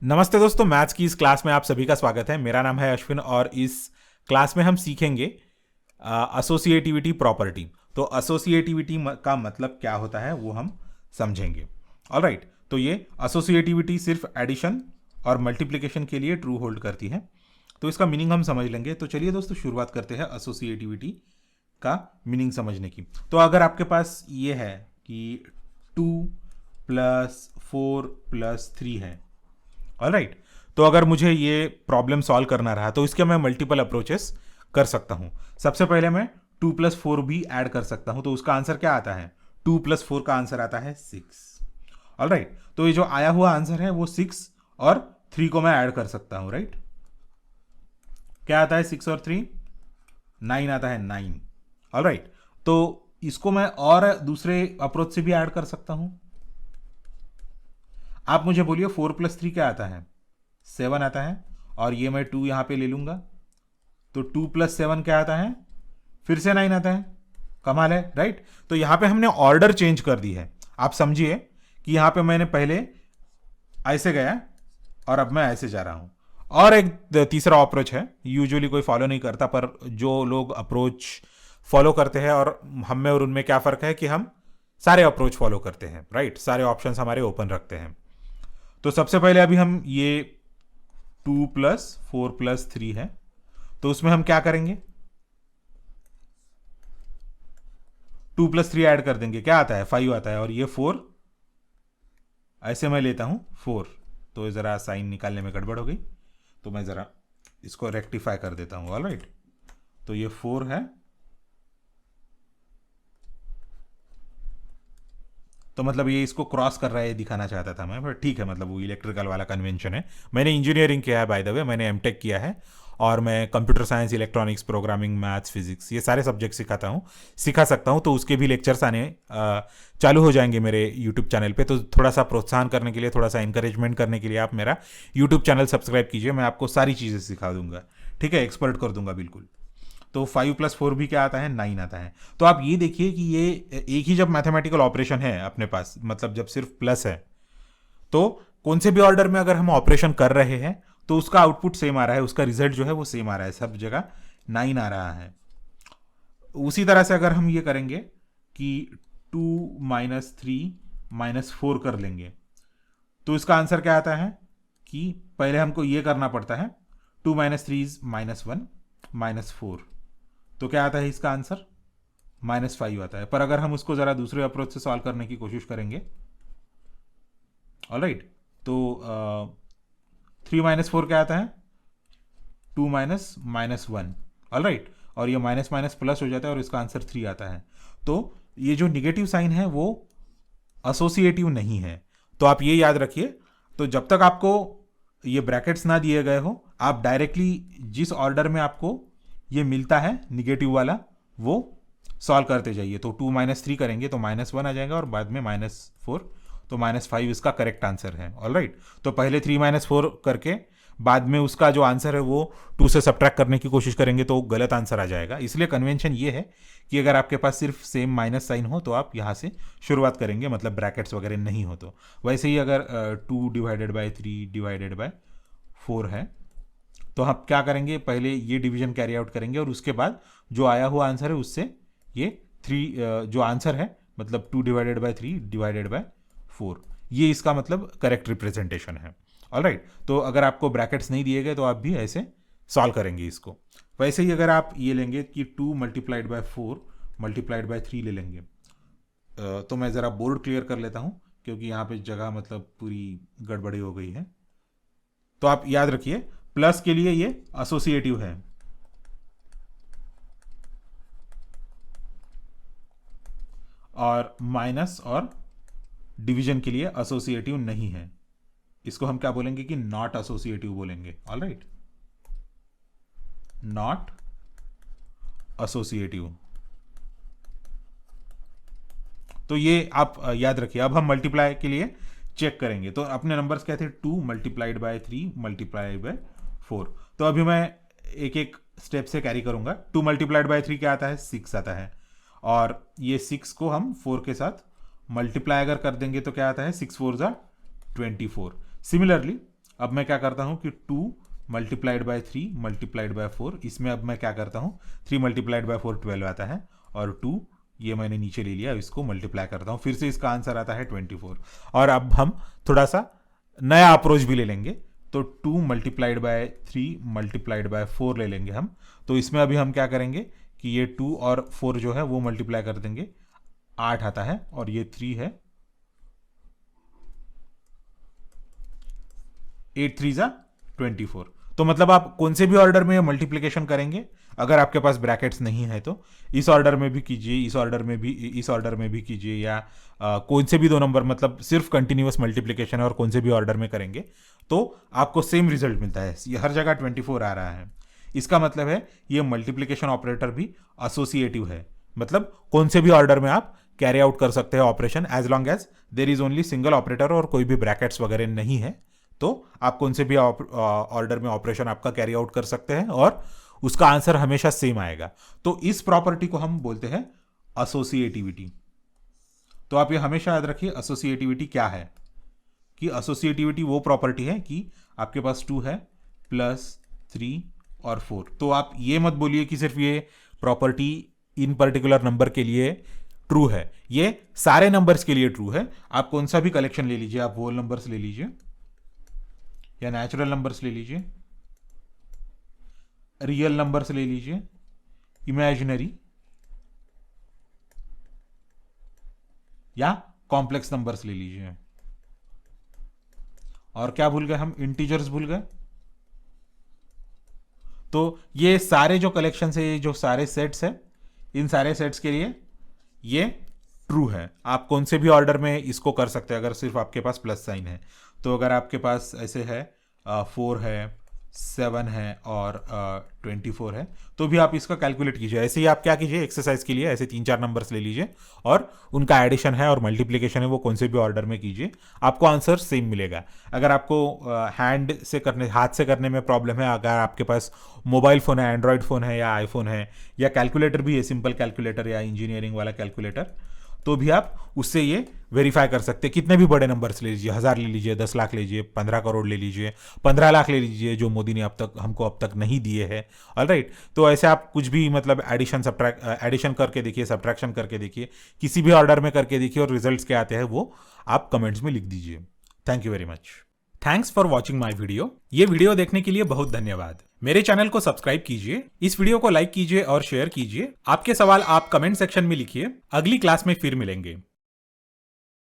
नमस्ते दोस्तों, मैथ्स की इस क्लास में आप सभी का स्वागत है। मेरा नाम है अश्विन और इस क्लास में हम सीखेंगे एसोसिएटिविटी प्रॉपर्टी। तो एसोसिएटिविटी का मतलब क्या होता है वो हम समझेंगे। ऑलराइट, तो ये एसोसिएटिविटी सिर्फ एडिशन और मल्टीप्लिकेशन के लिए ट्रू होल्ड करती है। तो इसका मीनिंग हम समझ लेंगे। तो चलिए दोस्तों शुरुआत करते हैं एसोसिएटिविटी का मीनिंग समझने की। तो अगर आपके पास ये है कि 2+4+3 है, ऑलराइट, तो अगर मुझे ये प्रॉब्लम सॉल्व करना रहा तो इसके मैं मल्टीपल अप्रोचेस कर सकता हूं। सबसे पहले मैं 2+4 भी ऐड कर सकता हूं, तो उसका आंसर क्या आता है? 2+4 का आंसर आता है 6। ऑलराइट, तो ये जो आया हुआ आंसर है वो 6 और 3 को मैं ऐड कर सकता हूं। राइट, क्या आता है 6 और 3? 9 आता है, 9। ऑलराइट, तो इसको मैं और दूसरे अप्रोच से भी ऐड कर सकता हूं। आप मुझे बोलिए 4+3 क्या आता है? 7 आता है, और ये मैं 2 यहां पे ले लूंगा, तो 2+7 क्या आता है? फिर से 9 आता है। कमाल है, राइट। तो यहां पे हमने ऑर्डर चेंज कर दी है। आप समझिए कि यहां पे मैंने पहले ऐसे गया और अब मैं ऐसे जा रहा हूं। और एक तीसरा अप्रोच है, यूजुअली कोई फॉलो नहीं करता, पर जो लोग अप्रोच फॉलो करते हैं, और हम में और उनमें क्या फ़र्क है कि हम सारे अप्रोच फॉलो करते हैं। राइट, सारे ऑप्शंस हमारे ओपन रखते हैं। तो सबसे पहले अभी हम ये 2+4+3 है, तो उसमें हम क्या करेंगे? 2+3 ऐड कर देंगे, क्या आता है? 5 आता है, और ये 4, ऐसे मैं लेता हूं 4। तो ज़रा साइन निकालने में गड़बड़ हो गई, तो मैं ज़रा इसको रेक्टिफाई कर देता हूं। ऑलराइट, तो ये 4 है, तो मतलब ये इसको क्रॉस कर रहा है, ये दिखाना चाहता था मैं, पर ठीक है, मतलब वो इलेक्ट्रिकल वाला कन्वेंशन है। मैंने इंजीनियरिंग किया है, बाय द वे, मैंने एमटेक किया है, और मैं computer science, electronics, programming, maths, physics, ये सारे सब्जेक्ट सिखा सकता हूँ। तो उसके भी लेक्चर्स आने चालू हो जाएंगे मेरे यूट्यूब चैनल पे। तो थोड़ा सा प्रोत्साहन करने के लिए, थोड़ा सा इंकरेजमेंट करने के लिए आप मेरा यूट्यूब चैनल सब्सक्राइब कीजिए। मैं आपको सारी चीज़ें सिखा दूंगा, ठीक है, एक्सपर्ट कर दूंगा बिल्कुल। तो 5+4 भी क्या आता है? 9 आता है। तो आप ये देखिए कि ये एक ही जब मैथमेटिकल ऑपरेशन है अपने पास, मतलब जब सिर्फ प्लस है, तो कौन से भी ऑर्डर में अगर हम ऑपरेशन कर रहे हैं तो उसका आउटपुट सेम आ रहा है, उसका रिजल्ट जो है वो सेम आ रहा है, सब जगह 9 आ रहा है। उसी तरह से अगर हम ये करेंगे कि 2-3-4 कर लेंगे, तो इसका आंसर क्या आता है कि पहले हमको ये करना पड़ता है, 2-3 -1 -4, तो क्या आता है इसका आंसर? -5 आता है। पर अगर हम उसको ज़रा दूसरे अप्रोच से सॉल्व करने की कोशिश करेंगे, ऑलराइट, तो 3 -4 क्या आता है? 2 -1। ऑलराइट, और ये माइनस माइनस प्लस हो जाता है और इसका आंसर 3 आता है। तो ये जो निगेटिव साइन है वो एसोसिएटिव नहीं है। तो आप ये याद रखिए। तो जब तक आपको ये ब्रैकेट्स ना दिए गए हो, आप डायरेक्टली जिस ऑर्डर में आपको ये मिलता है निगेटिव वाला, वो सॉल्व करते जाइए। तो 2-3 करेंगे तो -1 आ जाएगा, और बाद में -4, तो -5 इसका करेक्ट आंसर है। ऑलराइट, तो पहले 3-4 करके बाद में उसका जो आंसर है वो 2 से सब्ट्रैक्ट करने की कोशिश करेंगे तो गलत आंसर आ जाएगा। इसलिए कन्वेंशन ये है कि अगर आपके पास सिर्फ सेम माइनस साइन हो तो आप यहाँ से शुरुआत करेंगे, मतलब ब्रैकेट्स वगैरह नहीं हो तो। वैसे ही अगर 2/3/4 है, तो हम क्या करेंगे? पहले ये डिवीजन कैरी आउट करेंगे, और उसके बाद जो आया हुआ आंसर है उससे ये 3 जो आंसर है, मतलब 2/3/4, ये इसका मतलब करेक्ट रिप्रेजेंटेशन है। ऑलराइट, तो अगर आपको ब्रैकेट्स नहीं दिए गए तो आप भी ऐसे सॉल्व करेंगे इसको। वैसे ही अगर आप ये लेंगे कि 2 × 4 × 3 ले लेंगे, तो मैं ज़रा बोर्ड क्लियर कर लेता हूँ क्योंकि यहाँ पे जगह मतलब पूरी गड़बड़ी हो गई है। तो आप याद रखिए, प्लस के लिए ये एसोसिएटिव है, और माइनस और डिवीजन के लिए एसोसिएटिव नहीं है। इसको हम क्या बोलेंगे कि नॉट एसोसिएटिव बोलेंगे। Alright, not associative. तो ये आप याद रखिए। अब हम मल्टीप्लाई के लिए चेक करेंगे। तो अपने नंबर्स क्या थे? 2 × 3 × 4। तो अभी मैं एक एक स्टेप से कैरी करूंगा। 2 × 3 क्या आता है? 6 आता है, और ये 6 को हम 4 के साथ मल्टीप्लाई अगर कर देंगे तो क्या आता है? 6 4 × 24। सिमिलरली अब मैं क्या करता हूँ कि 2 मल्टीप्लाइड बाय 3 मल्टीप्लाइड बाय 4, इसमें अब मैं क्या करता हूँ 3 मल्टीप्लाइड बाय 4 12 आता है, और 2 ये मैंने नीचे ले लिया, इसको मल्टीप्लाई करता हूँ, फिर से इसका आंसर आता है 24। और अब हम थोड़ा सा नया अप्रोच भी ले लेंगे, तो 2 मल्टीप्लाइड बाय 3 मल्टीप्लाइड बाय 4 ले लेंगे हम। तो इसमें अभी हम क्या करेंगे कि ये 2 और 4 जो है वो मल्टीप्लाई कर देंगे, 8 आता है, और ये 3 है, 8 3 जा 24। तो मतलब आप कौन से भी ऑर्डर में मल्टीप्लिकेशन करेंगे, अगर आपके पास ब्रैकेट्स नहीं है तो इस ऑर्डर में भी कीजिए, इस ऑर्डर में भी कीजिए, या कौन से भी दो नंबर, मतलब सिर्फ कंटिन्यूअस मल्टीप्लिकेशन है और कौन से भी ऑर्डर में करेंगे तो आपको सेम रिजल्ट मिलता है। ये हर जगह 24 आ रहा है। इसका मतलब है ये मल्टीप्लिकेशन ऑपरेटर भी एसोसिएटिव है, मतलब कौन से भी ऑर्डर में आप कैरी आउट कर सकते हैं operation, as long as there is only single operator और कोई भी ब्रैकेट्स वगैरह नहीं है, तो आप कौन से भी ऑर्डर में ऑपरेशन आपका कैरी आउट कर सकते हैं और उसका आंसर हमेशा सेम आएगा। तो इस प्रॉपर्टी को हम बोलते हैं एसोसिएटिविटी। तो आप ये हमेशा याद रखिए, एसोसिएटिविटी क्या है, कि एसोसिएटिविटी वो प्रॉपर्टी है कि आपके पास 2 है प्लस 3 और 4। तो आप ये मत बोलिए कि सिर्फ ये प्रॉपर्टी इन पर्टिकुलर नंबर के लिए ट्रू है, ये सारे नंबर्स के लिए ट्रू है। आप कौन सा भी कलेक्शन ले लीजिए, आप होल नंबर्स ले लीजिए या नेचुरल नंबर्स ले लीजिए, रियल नंबर्स ले लीजिए, इमेजिनरी या कॉम्प्लेक्स नंबर्स ले लीजिए। और क्या भूल गए हम, इंटीजर्स भूल गए। तो ये सारे जो कलेक्शन है, जो सारे सेट्स है, इन सारे सेट्स के लिए ये ट्रू है। आप कौन से भी ऑर्डर में इसको कर सकते हैं अगर सिर्फ आपके पास प्लस साइन है। तो अगर आपके पास ऐसे है 4 है, 7 है और 24 है, तो भी आप इसका कैलकुलेट कीजिए। ऐसे ही आप क्या कीजिए, एक्सरसाइज के लिए ऐसे 3-4 नंबर्स ले लीजिए और उनका एडिशन है और मल्टीप्लिकेशन है वो कौन से भी ऑर्डर में कीजिए, आपको आंसर सेम मिलेगा। अगर आपको हाथ से करने में प्रॉब्लम है, अगर आपके पास मोबाइल फ़ोन है, एंड्रॉयड फ़ोन है या आईफोन है, या कैलकुलेटर भी है, सिंपल कैलकुलेटर या इंजीनियरिंग वाला कैलकुलेटर, तो भी आप उससे ये वेरीफाई कर सकते हैं। कितने भी बड़े नंबर्स ले लीजिए, 1000 ले लीजिए, 10 लाख ले लीजिए, 15 करोड़ ले लीजिए, 15 लाख ले लीजिए, जो मोदी ने हमको अब तक नहीं दिए हैं। ऑलराइट, तो ऐसे आप कुछ भी मतलब एडिशन करके देखिए, सब्ट्रैक्शन करके देखिए, किसी भी ऑर्डर में करके देखिए, और रिजल्ट्स क्या आते हैं वो आप कमेंट्स में लिख दीजिए। Thank you very much. Thanks for watching my video. ये वीडियो देखने के लिए बहुत धन्यवाद। मेरे चैनल को सब्सक्राइब कीजिए, इस वीडियो को लाइक कीजिए और शेयर कीजिए। आपके सवाल आप कमेंट सेक्शन में लिखिए। अगली क्लास में फिर मिलेंगे।